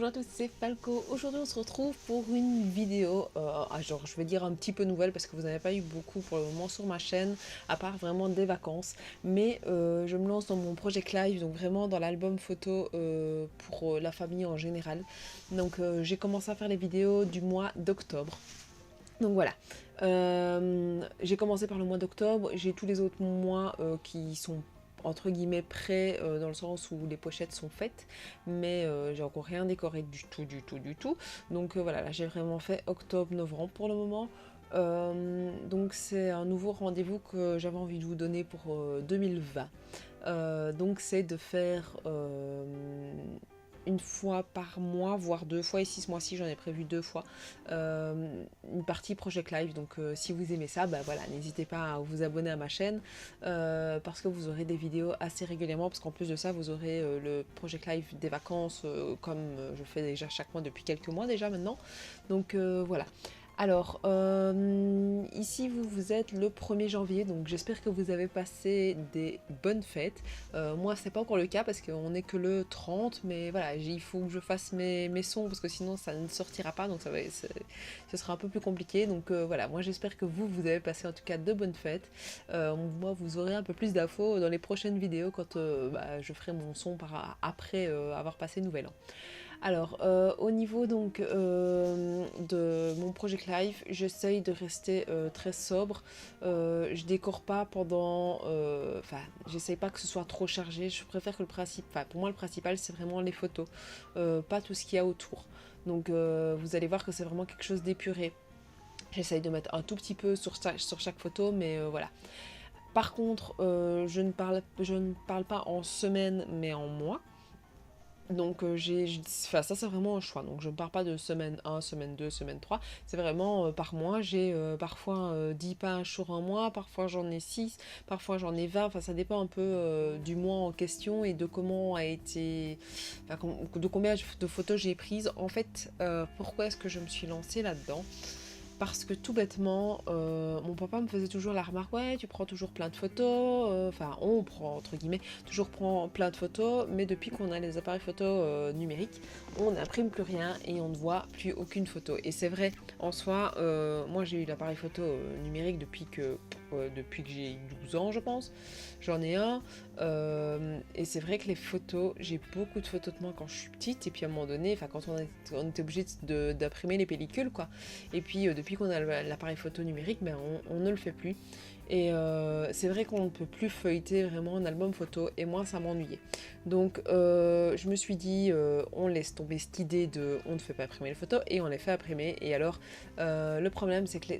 Bonjour à tous, c'est Falco. Aujourd'hui on se retrouve pour une vidéo, genre je vais dire un petit peu nouvelle parce que vous n'avez pas eu beaucoup pour le moment sur ma chaîne, à part vraiment des vacances. Mais je me lance dans mon Project Live, donc vraiment dans l'album photo pour la famille en général. Donc j'ai commencé à faire les vidéos du mois d'octobre. Donc voilà, j'ai commencé par le mois d'octobre, j'ai tous les autres mois qui sont entre guillemets prêts dans le sens où les pochettes sont faites, mais j'ai encore rien décoré du tout. Donc voilà, là j'ai vraiment fait octobre-novembre pour le moment. Donc c'est un nouveau rendez-vous que j'avais envie de vous donner pour 2020. Donc c'est de faire une fois par mois, voire deux fois, ici ce mois-ci j'en ai prévu deux fois, une partie Project Live. Donc si vous aimez ça, bah voilà, n'hésitez pas à vous abonner à ma chaîne parce que vous aurez des vidéos assez régulièrement, parce qu'en plus de ça vous aurez le Project Live des vacances comme je fais déjà chaque mois depuis quelques mois déjà maintenant. Donc voilà. Alors, ici vous êtes le 1er janvier, donc j'espère que vous avez passé des bonnes fêtes. Moi c'est pas encore le cas parce qu'on est que le 30, mais voilà, il faut que je fasse mes sons parce que sinon ça ne sortira pas, donc ce sera un peu plus compliqué. Donc voilà, moi j'espère que vous avez passé en tout cas de bonnes fêtes. Moi vous aurez un peu plus d'infos dans les prochaines vidéos quand je ferai mon son après avoir passé Nouvel An. Alors, au niveau donc de mon Project Live, j'essaye de rester très sobre. Je décore pas pendant... Enfin, j'essaye pas que ce soit trop chargé. Je préfère que le principe... Enfin, pour moi, le principal, c'est vraiment les photos, pas tout ce qu'il y a autour. Donc, vous allez voir que c'est vraiment quelque chose d'épuré. J'essaye de mettre un tout petit peu sur chaque photo, mais voilà. Par contre, je ne parle pas en semaine, mais en mois. Donc enfin, ça c'est vraiment un choix, donc je ne pars pas de semaine 1, semaine 2, semaine 3, c'est vraiment par mois. J'ai parfois 10 pages sur un mois, parfois j'en ai 6, parfois j'en ai 20, enfin ça dépend un peu du mois en question et de comment a été, enfin, de combien de photos j'ai prises. En fait, pourquoi est-ce que je me suis lancée là-dedans ? Parce que tout bêtement, mon papa me faisait toujours la remarque, ouais, tu prends toujours plein de photos, enfin on prend entre guillemets, toujours prend plein de photos, mais depuis qu'on a les appareils photo numériques, on n'imprime plus rien et on ne voit plus aucune photo. Et c'est vrai, en soi, moi j'ai eu l'appareil photo numérique depuis que j'ai 12 ans je pense, j'en ai un, et c'est vrai que les photos, j'ai beaucoup de photos de moi quand je suis petite, et puis à un moment donné, enfin quand on était obligé d'imprimer les pellicules quoi, et puis depuis qu'on a l'appareil photo numérique, ben, on ne le fait plus. Et c'est vrai qu'on ne peut plus feuilleter vraiment un album photo, et moi ça m'ennuyait. Donc je me suis dit, on laisse tomber cette idée de on ne fait pas imprimer les photos, et on les fait imprimer. Et alors le problème c'est que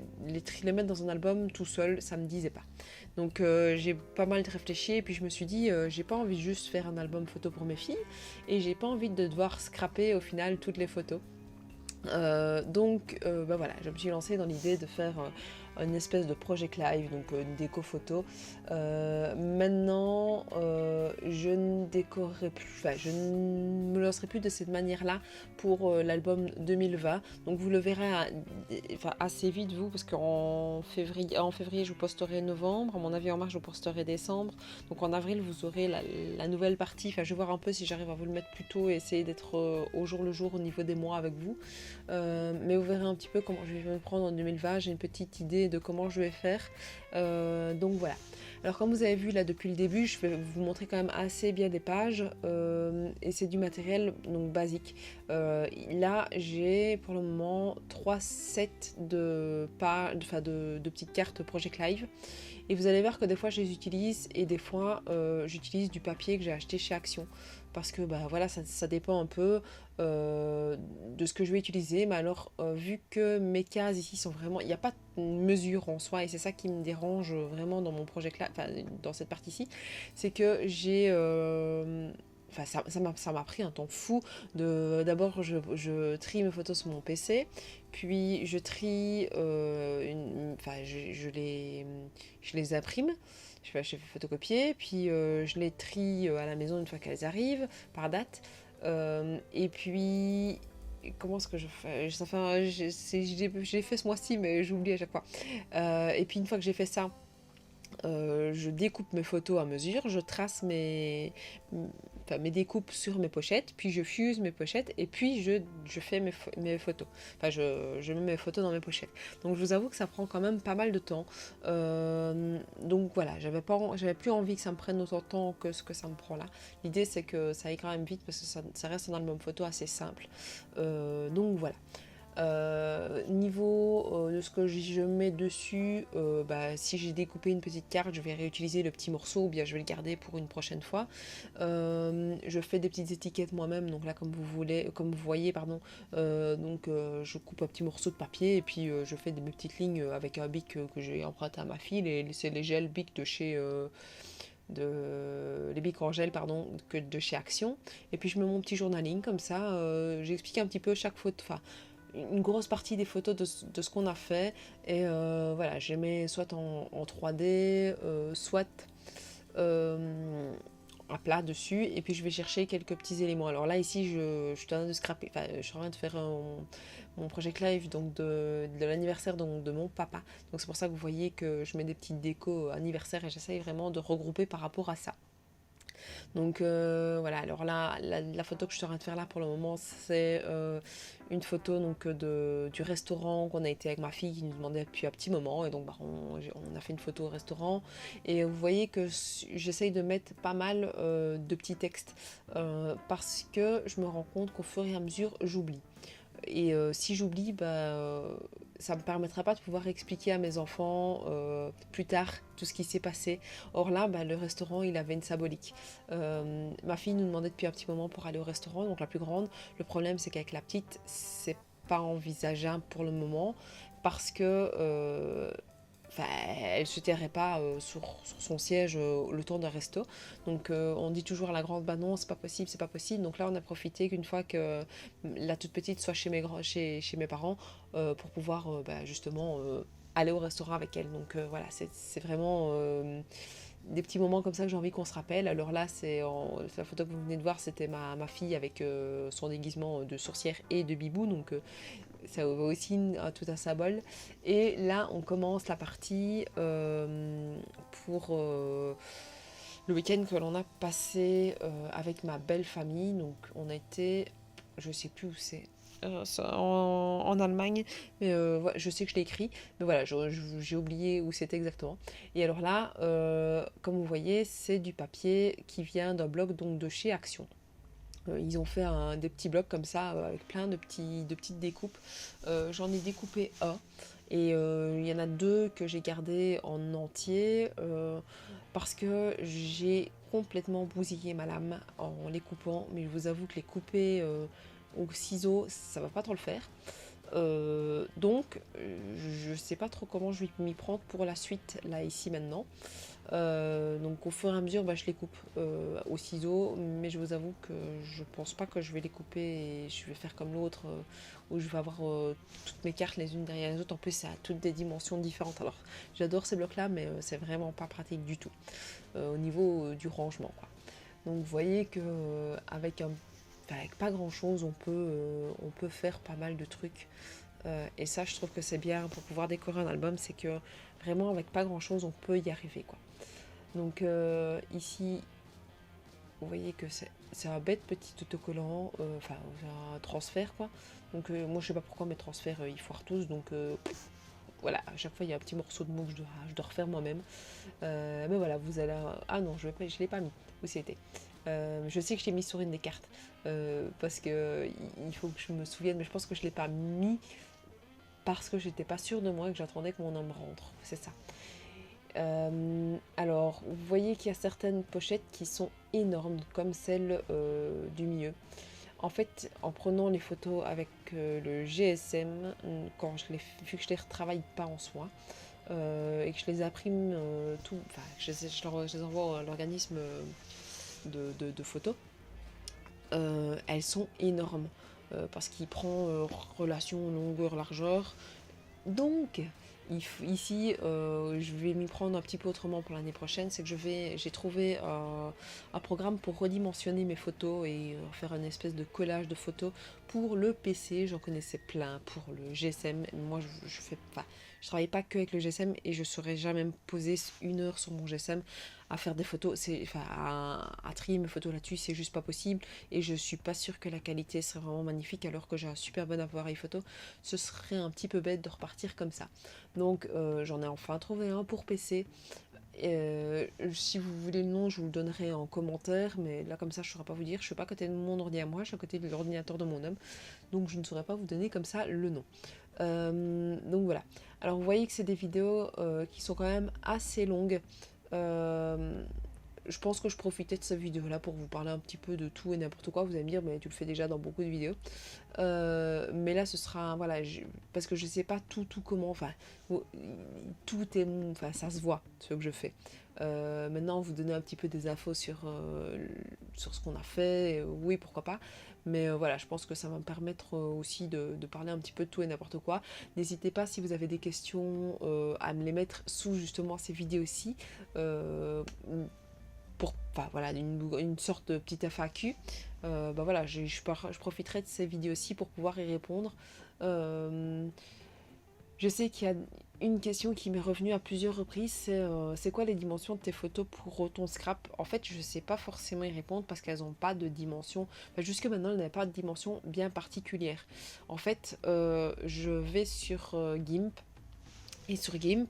les mettre dans un album tout seul, ça me disait pas. Donc j'ai pas mal réfléchi, et puis je me suis dit, j'ai pas envie de juste faire un album photo pour mes filles, et j'ai pas envie de devoir scraper au final toutes les photos. Donc bah voilà, je me suis lancée dans l'idée de faire une espèce de project live, donc une déco photo. Maintenant, je ne décorerai plus, enfin, je ne me lancerai plus de cette manière-là pour l'album 2020. Donc vous le verrez assez vite vous, parce qu'en février, je vous posterai novembre, à mon avis en mars je vous posterai décembre. Donc en avril vous aurez la nouvelle partie. Enfin, je vais voir un peu si j'arrive à vous le mettre plus tôt et essayer d'être au jour le jour au niveau des mois avec vous. Mais vous verrez un petit peu comment je vais me prendre en 2020, j'ai une petite idée de comment je vais faire, donc voilà. Alors comme vous avez vu là depuis le début, je vais vous montrer quand même assez bien des pages, et c'est du matériel donc basique. Là j'ai pour le moment 3 sets de petites cartes Project Live, et vous allez voir que des fois je les utilise, et des fois j'utilise du papier que j'ai acheté chez Action, parce que bah voilà, ça dépend un peu de ce que je vais utiliser. Mais alors vu que mes cases ici sont vraiment, il n'y a pas de mesure en soi, et c'est ça qui me dérange vraiment dans mon projet là, enfin dans cette partie-ci, c'est que j'ai enfin ça m'a pris un temps fou. D'abord je trie mes photos sur mon PC, puis je trie je les imprime, je fais photocopier, puis je les trie à la maison une fois qu'elles arrivent par date. Et puis comment est-ce que je fais ça fait, j'ai fait ce mois-ci, mais j'oublie à chaque fois. Et puis une fois que j'ai fait ça, Je découpe mes photos à mesure, je trace mes découpes sur mes pochettes, puis je fuse mes pochettes et puis je fais mes photos. Je mets mes photos dans mes pochettes. Donc je vous avoue que ça prend quand même pas mal de temps. Donc voilà, j'avais plus envie que ça me prenne autant de temps que ce que ça me prend là. L'idée c'est que ça aille quand même vite parce que ça reste un album photo assez simple. Donc voilà. Niveau de ce que je mets dessus, si j'ai découpé une petite carte, je vais réutiliser le petit morceau ou bien je vais le garder pour une prochaine fois. Je fais des petites étiquettes moi-même, donc là comme vous voyez, pardon, je coupe un petit morceau de papier et puis je fais mes petites lignes avec un bic que j'ai emprunté à ma fille, c'est les gels bic de chez les bics en gel pardon que de chez Action, et puis je mets mon petit journaling comme ça, j'explique un petit peu chaque photo, enfin une grosse partie des photos de ce qu'on a fait, et voilà, je les mets soit en 3D, soit à plat dessus, et puis je vais chercher quelques petits éléments. Alors là ici je suis en train de scraper, enfin je suis en train de faire mon project live donc de l'anniversaire donc de mon papa, donc c'est pour ça que vous voyez que je mets des petites décos anniversaire et j'essaye vraiment de regrouper par rapport à ça. Donc voilà, alors là, la photo que je suis en train de faire là pour le moment, c'est une photo donc, du restaurant qu'on a été avec ma fille qui nous demandait depuis un petit moment. Et donc on a fait une photo au restaurant. Et vous voyez que j'essaye de mettre pas mal de petits textes parce que je me rends compte qu'au fur et à mesure, j'oublie. Et si j'oublie, ça ne me permettra pas de pouvoir expliquer à mes enfants plus tard tout ce qui s'est passé. Or là, le restaurant, il avait une symbolique. Ma fille nous demandait depuis un petit moment pour aller au restaurant, donc la plus grande. Le problème, c'est qu'avec la petite, c'est pas envisageable pour le moment parce que elle se tairait pas sur son siège le temps d'un resto. Donc on dit toujours à la grande, bah non, c'est pas possible, c'est pas possible. Donc là, on a profité qu'une fois que la toute petite soit chez mes parents pour pouvoir justement aller au restaurant avec elle. Donc voilà, c'est vraiment des petits moments comme ça que j'ai envie qu'on se rappelle. Alors là, la photo que vous venez de voir, c'était ma fille avec son déguisement de sorcière et de bibou. Donc ça vaut aussi tout un symbole. Et là, on commence la partie pour le week-end que l'on a passé avec ma belle famille. Donc, on a été, je sais plus où c'est. En Allemagne, mais ouais, je sais que je l'ai écrit, mais voilà, j'ai oublié où c'était exactement. Et alors là, comme vous voyez, c'est du papier qui vient d'un blog donc de chez Action. Ils ont fait des petits blocs comme ça avec plein de petites découpes. J'en ai découpé un et il y en a deux que j'ai gardé en entier parce que j'ai complètement bousillé ma lame en les coupant, mais je vous avoue que les couper au ciseau, ça va pas trop le faire. Je sais pas trop comment je vais m'y prendre pour la suite là ici maintenant. Donc au fur et à mesure, je les coupe au ciseau, mais je vous avoue que je pense pas que je vais les couper et je vais faire comme l'autre où je vais avoir toutes mes cartes les unes derrière les autres. En plus, ça a toutes des dimensions différentes. Alors j'adore ces blocs là, mais c'est vraiment pas pratique du tout au niveau du rangement, quoi. Donc vous voyez que avec pas grand chose, on peut faire pas mal de trucs. Et ça, je trouve que c'est bien pour pouvoir décorer un album, c'est que vraiment avec pas grand chose, on peut y arriver, quoi. Donc ici, vous voyez que c'est un bête petit autocollant, un transfert, quoi. Donc moi, je sais pas pourquoi mes transferts ils foirent tous, donc voilà, à chaque fois il y a un petit morceau de mou que je dois refaire moi-même. Mais voilà, vous allez. Ah non, je l'ai pas mis. Où c'était? Je sais que je l'ai mis sur une des cartes parce que il faut que je me souvienne, mais je pense que je l'ai pas mis parce que j'étais pas sûre de moi et que j'attendais que mon homme rentre. C'est ça. Alors, vous voyez qu'il y a certaines pochettes qui sont énormes, comme celle du milieu. En fait, en prenant les photos avec le GSM, vu que je les retravaille pas en soi, et que je les imprime je les envoie à l'organisme de photos, elles sont énormes parce qu'il prend relation longueur-largeur. Donc, ici, je vais m'y prendre un petit peu autrement pour l'année prochaine. C'est que j'ai trouvé un programme pour redimensionner mes photos et faire une espèce de collage de photos pour le PC. J'en connaissais plein pour le GSM. Moi, Je travaille pas que avec le GSM et je saurais jamais me poser 1 heure sur mon GSM à faire des photos, enfin, à trier mes photos là-dessus, c'est juste pas possible. Et je suis pas sûre que la qualité serait vraiment magnifique alors que j'ai un super bon appareil photo. Ce serait un petit peu bête de repartir comme ça. Donc j'en ai enfin trouvé un pour PC. Si vous voulez le nom, je vous le donnerai en commentaire, mais là comme ça je ne saurais pas vous dire. Je suis pas à côté de mon ordi à moi, je suis à côté de l'ordinateur de mon homme, donc je ne saurais pas vous donner comme ça le nom. Donc voilà. Alors vous voyez que c'est des vidéos qui sont quand même assez longues. Euh, je pense que je profitais de cette vidéo là pour vous parler un petit peu de tout et n'importe quoi. Vous allez me dire, mais tu le fais déjà dans beaucoup de vidéos. Mais là ce sera, voilà, parce que je sais pas tout comment, enfin, tout est, enfin ça se voit ce que je fais. Maintenant vous donner un petit peu des infos sur ce qu'on a fait, oui pourquoi pas. Mais voilà, je pense que ça va me permettre aussi de parler un petit peu de tout et n'importe quoi. N'hésitez pas si vous avez des questions à me les mettre sous justement ces vidéos-ci. Pour, enfin, voilà, une sorte de petite FAQ. Bah voilà, je profiterai de ces vidéos-ci pour pouvoir y répondre. Euh, je sais qu'il y a une question qui m'est revenue à plusieurs reprises, c'est quoi les dimensions de tes photos pour ton scrap? En fait, je ne sais pas forcément y répondre parce qu'elles n'ont pas de dimension. Enfin, jusque maintenant, elles n'avaient pas de dimension bien particulière. En fait, je vais sur GIMP. Et sur GIMP,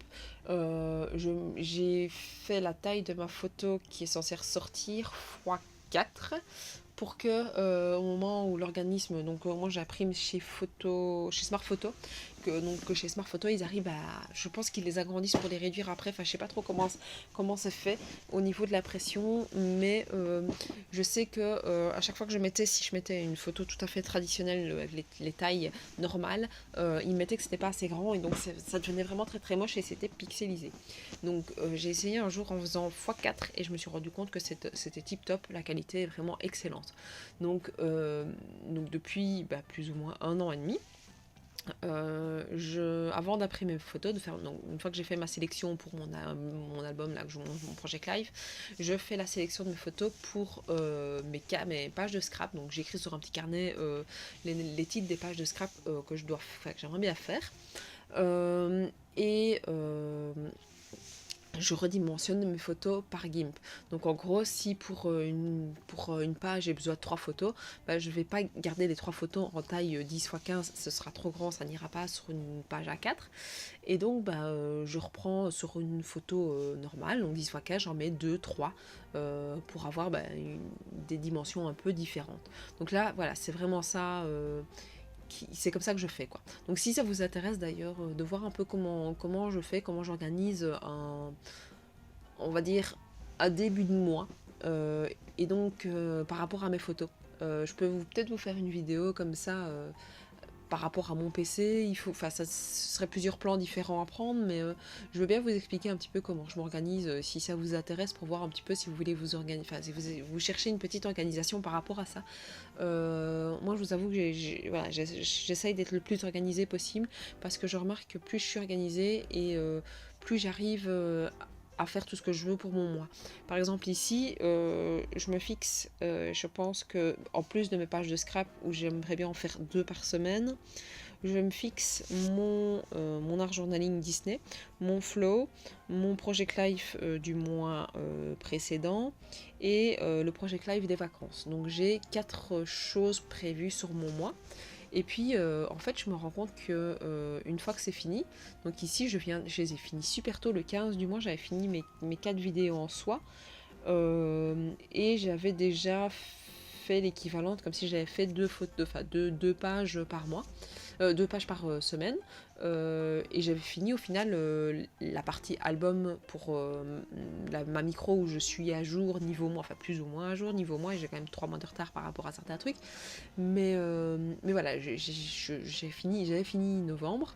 j'ai fait la taille de ma photo qui est censée ressortir x4 pour que au moment où l'organisme, donc moi j'imprime chez Smart Photo, que chez Smart Photo ils arrivent à, je pense qu'ils les agrandissent pour les réduire après, enfin je sais pas trop comment c'est fait au niveau de la pression, mais je sais que à chaque fois que si je mettais une photo tout à fait traditionnelle avec les tailles normales, ils mettaient que c'était pas assez grand et donc ça devenait vraiment très très moche et c'était pixelisé. Donc j'ai essayé un jour en faisant x4 et je me suis rendu compte que c'était tip top, la qualité est vraiment excellente. Donc depuis plus ou moins 1 an et demi, avant d'imprimer mes photos, donc, une fois que j'ai fait ma sélection pour mon album, là, que je montre, mon Project Live, je fais la sélection de mes photos pour mes pages de scrap. Donc j'écris sur un petit carnet les titres des pages de scrap que j'aimerais bien faire. Et je redimensionne mes photos par GIMP. Donc en gros, si pour une page j'ai besoin de 3 photos, je ne vais pas garder les 3 photos en taille 10 x 15, ce sera trop grand, ça n'ira pas sur une page A4. Et donc je reprends sur une photo normale, donc 10 x 15, j'en mets 2, 3 pour avoir des dimensions un peu différentes. Donc là, voilà, c'est vraiment ça. C'est comme ça que je fais quoi. Donc si ça vous intéresse d'ailleurs de voir un peu comment je fais, comment j'organise on va dire un début de mois et donc par rapport à mes photos. Je peux peut-être vous faire une vidéo comme ça par rapport à mon PC, ce serait plusieurs plans différents à prendre, mais je veux bien vous expliquer un petit peu comment je m'organise, si ça vous intéresse, pour voir un petit peu si vous voulez vous organiser, enfin si vous cherchez une petite organisation par rapport à ça. Moi, je vous avoue que voilà, j'essaye d'être le plus organisé possible, parce que je remarque que plus je suis organisée et plus j'arrive à faire tout ce que je veux pour mon mois. Par exemple ici, je me fixe, je pense que en plus de mes pages de scrap où j'aimerais bien en faire 2 par semaine, je me fixe mon art journaling Disney, mon flow, mon project life du mois précédent et le project life des vacances. Donc j'ai 4 choses prévues sur mon mois. Et puis, en fait, je me rends compte que une fois que c'est fini, donc ici, je les ai finis super tôt, le 15 du mois, j'avais fini mes 4 vidéos en soi, et j'avais déjà fait l'équivalent, comme si j'avais fait 2 pages par mois, 2 pages par semaine, et j'avais fini au final la partie album pour ma micro où je suis à jour niveau mois, enfin plus ou moins à jour niveau mois, et j'ai quand même 3 mois de retard par rapport à certains trucs. Mais voilà, j'avais fini novembre.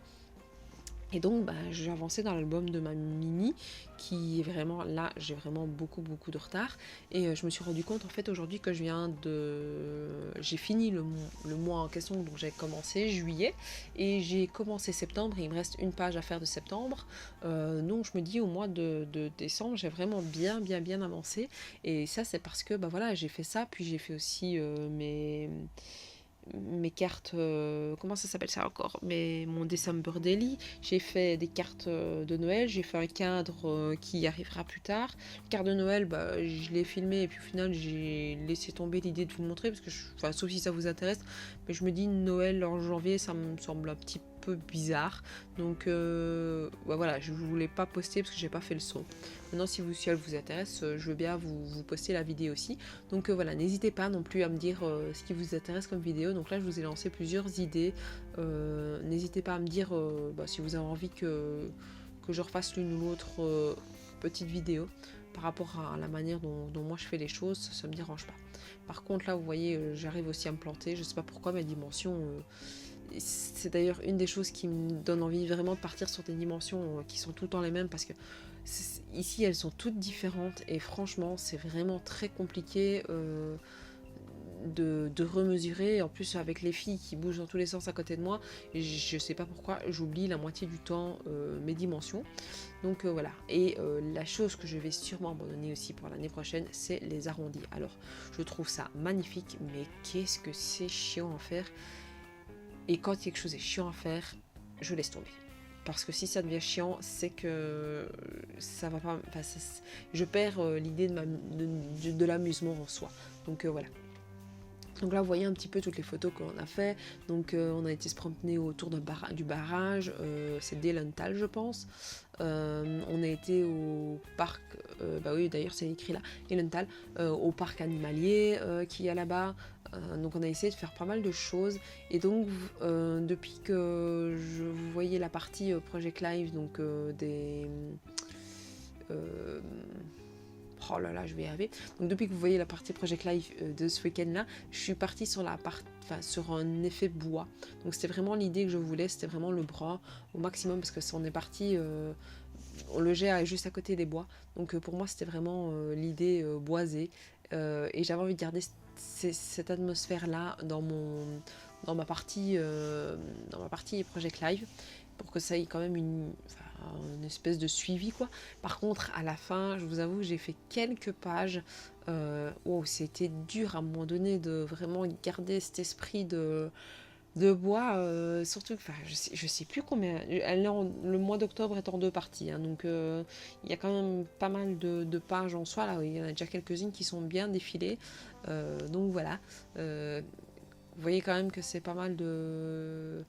Et donc, j'ai avancé dans l'album de ma Mimi, qui est vraiment, là, j'ai vraiment beaucoup de retard. Et je me suis rendu compte, en fait, aujourd'hui que j'ai fini le mois en question, donc j'ai commencé juillet, et j'ai commencé septembre, et il me reste une page à faire de septembre. Donc, je me dis, au mois de décembre, j'ai vraiment bien avancé. Et ça, c'est parce que, voilà, j'ai fait ça, puis j'ai fait aussi mes cartes, comment ça s'appelle ça encore, mon December Daily, j'ai fait des cartes de Noël, j'ai fait un cadre qui arrivera plus tard. Le cadre de Noël, bah, je l'ai filmé et puis au final j'ai laissé tomber l'idée de vous le montrer parce que, enfin, sauf si ça vous intéresse, mais je me dis Noël en janvier ça me semble un petit peu bizarre, donc bah, voilà, je voulais pas poster parce que j'ai pas fait le son. Maintenant si elle vous intéresse, je veux bien vous poster la vidéo aussi. Donc voilà, n'hésitez pas non plus à me dire ce qui vous intéresse comme vidéo. Donc là je vous ai lancé plusieurs idées. N'hésitez pas à me dire si vous avez envie que je refasse l'une ou l'autre petite vidéo par rapport à la manière dont moi je fais les choses, ça me dérange pas. Par contre là vous voyez j'arrive aussi à me planter, je sais pas pourquoi mes dimensions c'est d'ailleurs une des choses qui me donne envie vraiment de partir sur des dimensions qui sont tout le temps les mêmes parce que ici elles sont toutes différentes et franchement c'est vraiment très compliqué de remesurer. En plus avec les filles qui bougent dans tous les sens à côté de moi, je sais pas pourquoi j'oublie la moitié du temps mes dimensions. Donc voilà, et la chose que je vais sûrement abandonner aussi pour l'année prochaine, c'est les arrondis. Alors je trouve ça magnifique, mais qu'est-ce que c'est chiant à faire. Et quand quelque chose est chiant à faire, je laisse tomber. Parce que si ça devient chiant, c'est que ça va pas. Enfin, je perds l'idée de l'amusement en soi. Donc voilà. Donc là, vous voyez un petit peu toutes les photos qu'on a fait. Donc on a été se promener autour du barrage. C'est Delental, je pense. On a été au parc. Bah oui, d'ailleurs, c'est écrit là. Delental, au parc animalier qui est là-bas. Donc on a essayé de faire pas mal de choses et donc depuis que vous voyez la partie Project Live, donc oh là là, je vais y arriver. Donc depuis que vous voyez la partie Project Live de ce week-end là, je suis partie sur sur un effet bois. Donc c'était vraiment l'idée que je voulais, c'était vraiment le bras au maximum parce que si on est parti, le jet est juste à côté des bois. Donc pour moi c'était vraiment l'idée boisée et j'avais envie de garder cette atmosphère là dans ma partie Project Live pour que ça ait quand même une espèce de suivi quoi. Par contre à la fin je vous avoue que j'ai fait quelques pages c'était dur à un moment donné de vraiment garder cet esprit de bois, surtout je sais plus combien, le mois d'octobre est en deux parties, hein, donc il y a quand même pas mal de pages en soi, là, il y en a déjà quelques-unes qui sont bien défilées, donc voilà, vous voyez quand même que c'est pas mal de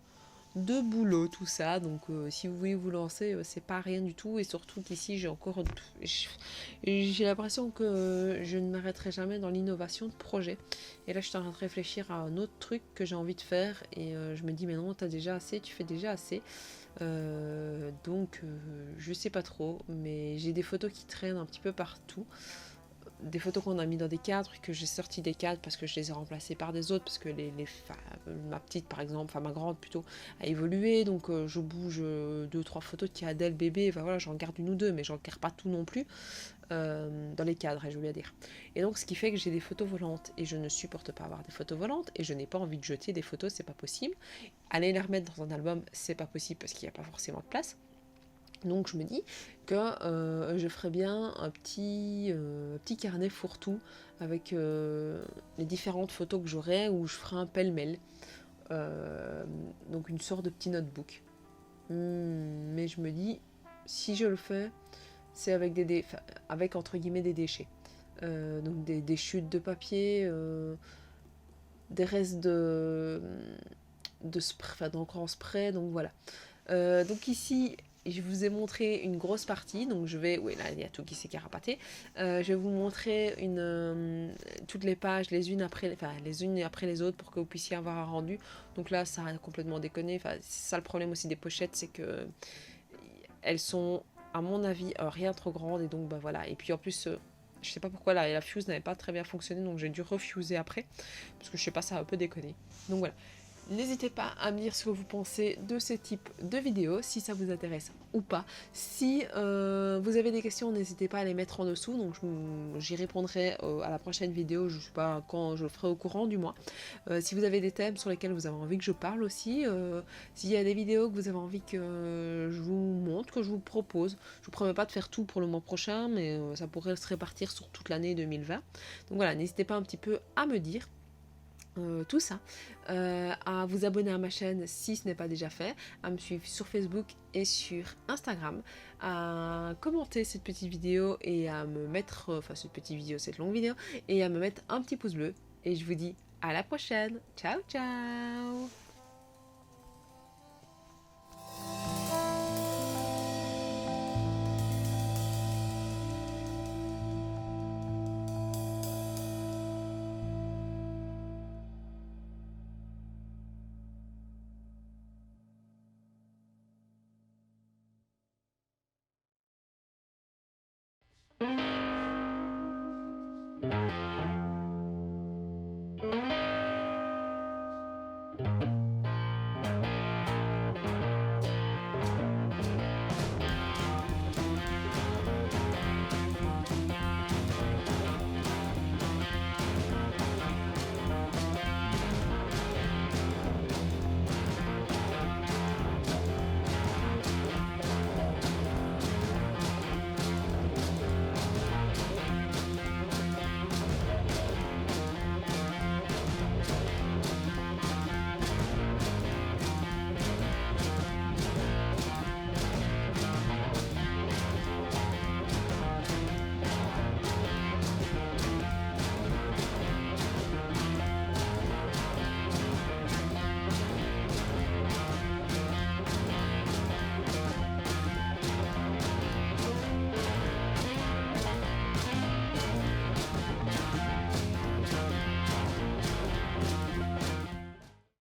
boulot tout ça, donc si vous voulez vous lancer c'est pas rien du tout et surtout qu'ici j'ai l'impression que je ne m'arrêterai jamais dans l'innovation de projet et là je suis en train de réfléchir à un autre truc que j'ai envie de faire et je me dis mais non t'as déjà assez, tu fais déjà assez donc je sais pas trop mais j'ai des photos qui traînent un petit peu partout, des photos qu'on a mis dans des cadres que j'ai sorti des cadres parce que je les ai remplacés par des autres parce que ma petite par exemple, enfin ma grande plutôt a évolué donc je bouge deux trois photos qui a d'elle bébé, enfin voilà j'en garde une ou deux mais j'en garde pas tout non plus dans les cadres je veux bien dire, et donc ce qui fait que j'ai des photos volantes et je ne supporte pas avoir des photos volantes et je n'ai pas envie de jeter des photos, c'est pas possible, aller les remettre dans un album c'est pas possible parce qu'il n'y a pas forcément de place. Donc je me dis que je ferais bien un petit carnet fourre-tout avec les différentes photos que j'aurais où je ferai un pêle-mêle. Donc une sorte de petit notebook. Mais je me dis, si je le fais, c'est avec entre guillemets des déchets. Donc des chutes de papier, des restes de spray, enfin d'encre en spray, donc voilà. Donc ici, je vous ai montré une grosse partie, donc oui là il y a tout qui s'est carapaté. Je vais vous montrer toutes les pages les unes après les autres pour que vous puissiez avoir un rendu. Donc là ça a complètement déconné, c'est ça le problème aussi des pochettes, c'est que elles sont à mon avis rien trop grandes et donc bah voilà. Et puis en plus je sais pas pourquoi la fuse n'avait pas très bien fonctionné donc j'ai dû refuser après parce que je sais pas, ça a un peu déconné. Donc voilà. N'hésitez pas à me dire ce que vous pensez de ce type de vidéo, si ça vous intéresse ou pas. Si vous avez des questions, n'hésitez pas à les mettre en dessous, donc j'y répondrai à la prochaine vidéo, je ne sais pas quand, je le ferai au courant du mois. Si vous avez des thèmes sur lesquels vous avez envie que je parle aussi, s'il y a des vidéos que vous avez envie que je vous montre, que je vous propose, je ne vous promets pas de faire tout pour le mois prochain, mais ça pourrait se répartir sur toute l'année 2020. Donc voilà, n'hésitez pas un petit peu à me dire. tout ça, à vous abonner à ma chaîne si ce n'est pas déjà fait, à me suivre sur Facebook et sur Instagram, à commenter cette petite vidéo et à me mettre, enfin cette petite vidéo, cette longue vidéo, et à me mettre un petit pouce bleu. Et je vous dis à la prochaine. Ciao, ciao!